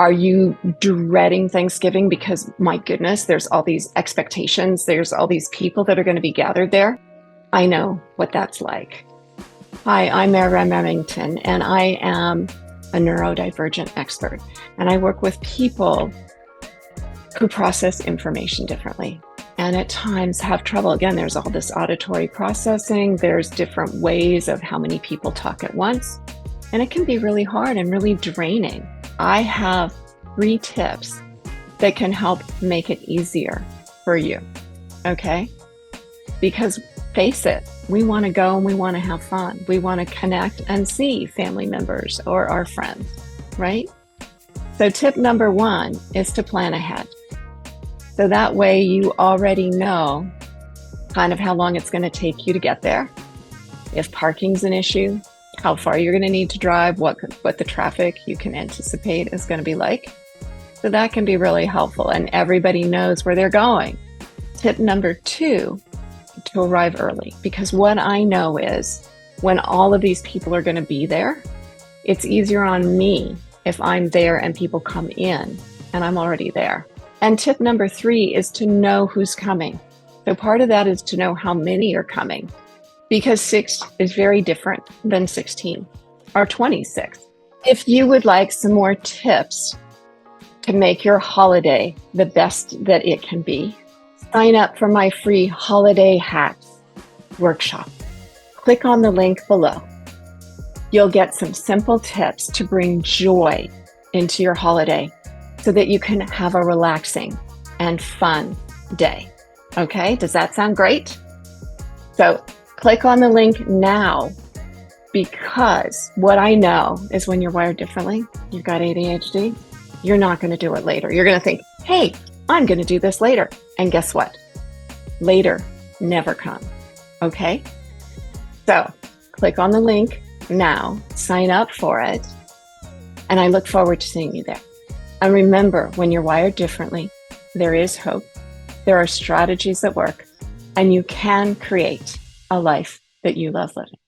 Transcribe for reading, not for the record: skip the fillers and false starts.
Are you dreading Thanksgiving because, my goodness, there's all these expectations, there's all these people that are going to be gathered there? I know what that's like. Hi, I'm Mary Remington, and I am a neurodivergent expert, and I work with people who process information differently and at times have trouble. Again, there's all this auditory processing, there's different ways of how many people talk at once, and it can be really hard and really draining. I have 3 tips that can help make it easier for you, okay? Because face it, we want to go and we want to have fun. We want to connect and see family members or our friends, right? So tip number 1 is to plan ahead. So that way you already know kind of how long it's going to take you to get there. If parking's an issue, how far you're going to need to drive, what the traffic you can anticipate is going to be like. So that can be really helpful, and everybody knows where they're going. Tip number 2, to arrive early, because what I know is when all of these people are going to be there, it's easier on me if I'm there and people come in and I'm already there. And tip number 3 is to know who's coming. So part of that is to know how many are coming, because 6 is very different than 16 or 26. If you would like some more tips to make your holiday the best that it can be, sign up for my free Holiday Hacks Workshop. Click on the link below. You'll get some simple tips to bring joy into your holiday so that you can have a relaxing and fun day. Okay, does that sound great? So click on the link now, because what I know is when you're wired differently, you've got ADHD, you're not going to do it later. You're going to think, hey, I'm going to do this later. And guess what? Later never comes. Okay? So click on the link now, sign up for it, and I look forward to seeing you there. And remember, when you're wired differently, there is hope, there are strategies that work, and you can create a life that you love living.